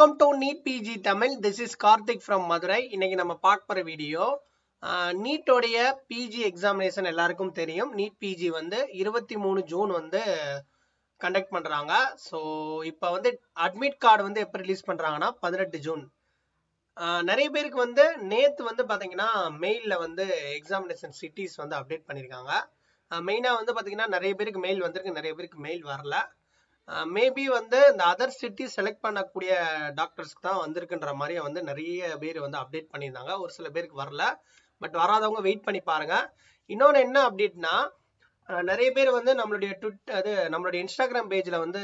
Welcome to NEET PG Tamil. This is Karthik from Madurai. இன்னைக்கு நம்ம பார்க்க போற வீடியோ நீட் உடைய பிஜி எக்ஸாமினேஷன் எல்லாருக்கும் தெரியும். நீட் பிஜி வந்து 23 ஜூன் வந்து கண்டக்ட் பண்றாங்க. ஸோ இப்போ வந்து அட்மிட் கார்டு வந்து எப்போ ரிலீஸ் பண்றாங்கன்னா 18 ஜூன். நிறைய பேருக்கு வந்து நேத்து வந்து பாத்தீங்கன்னா மெயில்ல வந்து எக்ஸாமினேஷன் சிட்டிஸ் வந்து அப்டேட் பண்ணியிருக்காங்க. மெயினா வந்து பாத்தீங்கன்னா நிறைய பேருக்கு மெயில் வந்திருக்கு, நிறைய பேருக்கு மெயில் வரல. மேபி வந்து இந்த அதர் சிட்டி செலக்ட் பண்ணக்கூடிய டாக்டர்ஸ்க்கு தான் வந்திருக்குன்ற மாதிரி வந்து நிறைய பேர் வந்து அப்டேட் பண்ணியிருந்தாங்க. ஒரு சில பேருக்கு வரல, பட் வராதவங்க வெயிட் பண்ணி பாருங்க. இன்னொன்று என்ன அப்டேட்னா, நிறைய பேர் வந்து நம்மளுடைய இன்ஸ்டாகிராம் பேஜில் வந்து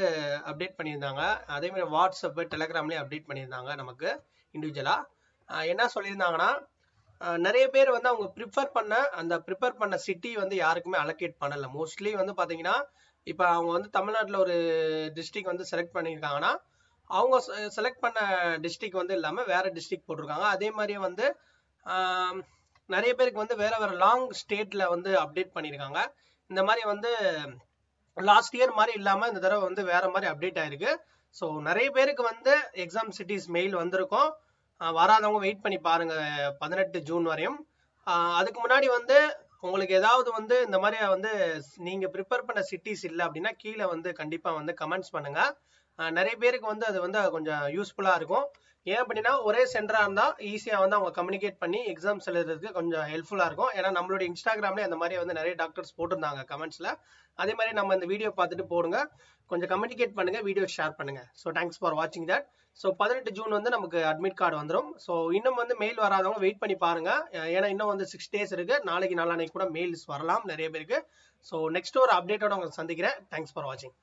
அப்டேட் பண்ணியிருந்தாங்க. அதே மாதிரி வாட்ஸ்அப் டெலிகிராம்லேயும் அப்டேட் பண்ணியிருந்தாங்க நமக்கு இண்டிவிஜுவலாக. என்ன சொல்லியிருந்தாங்கன்னா, நிறைய பேர் வந்து அவங்க ப்ரிப்பேர் பண்ண சிட்டி வந்து யாருக்குமே அலோகேட் பண்ணலை. மோஸ்ட்லி வந்து பார்த்தீங்கன்னா இப்போ அவங்க வந்து தமிழ்நாட்டில் ஒரு டிஸ்ட்ரிக்ட் வந்து செலக்ட் பண்ணியிருக்காங்கன்னா அவங்க செலக்ட் பண்ண டிஸ்ட்ரிக்ட் வந்து இல்லாமல் வேற டிஸ்ட்ரிக்ட் போட்டிருக்காங்க. அதே மாதிரியே வந்து நிறைய பேருக்கு வந்து வேற லாங் ஸ்டேட்ல வந்து அப்டேட் பண்ணியிருக்காங்க. இந்த மாதிரி வந்து லாஸ்ட் இயர் மாதிரி இல்லாமல் இந்த தடவை வந்து வேற மாதிரி அப்டேட் ஆயிருக்கு. ஸோ நிறைய பேருக்கு வந்து எக்ஸாம் சிட்டிஸ் மெயில் வந்திருக்கும். வராதவங்க வெயிட் பண்ணி பாருங்க 18 ஜூன் வரையும். அதுக்கு முன்னாடி வந்து உங்களுக்கு ஏதாவது வந்து இந்த மாதிரி வந்து நீங்க ப்ரிப்பேர் பண்ண சிட்டிஸ் இல்லை அப்படின்னா கீழே வந்து கண்டிப்பா வந்து கமெண்ட்ஸ் பண்ணுங்க. நிறைய பேருக்கு வந்து அது வந்து கொஞ்சம் யூஸ்ஃபுல்லா இருக்கும். ஏன் அப்படின்னா ஒரே சென்டரா இருந்தா ஈஸியா வந்து அவங்க கம்யூனிகேட் பண்ணி எக்ஸாம்ஸ் எழுதுறதுக்கு கொஞ்சம் ஹெல்ப்ஃபுல்லா இருக்கும். ஏன்னா நம்மளுடைய இன்ஸ்டாகிராம்ல அந்த மாதிரி வந்து நிறைய டாக்டர்ஸ் போட்டிருந்தாங்க கமெண்ட்ஸ்ல. அதே மாதிரி நம்ம இந்த வீடியோ பார்த்துட்டு போடுங்க, கொஞ்சம் கம்யூனிகேட் பண்ணுங்க, வீடியோ ஷேர் பண்ணுங்க. ஸோ தேங்க்ஸ் ஃபார் வாட்சிங் தட். ஸோ 18 ஜூன் வந்து நமக்கு அட்மிட் கார்டு வந்துடும். ஸோ இன்னும் வந்து மெயில் வராதவங்க வெயிட் பண்ணி பாருங்க. ஏன்னா இன்னும் வந்து 6 days இருக்கு. நாளைக்கு நாளானைக்கு கூட மெயில்ஸ் வரலாம் நிறைய பேருக்கு. ஸோ நெக்ஸ்ட் ஒரு அப்டேட்டோட உங்களுக்கு சந்திக்கிறேன். தேங்க்ஸ் ஃபார் வாட்சிங்.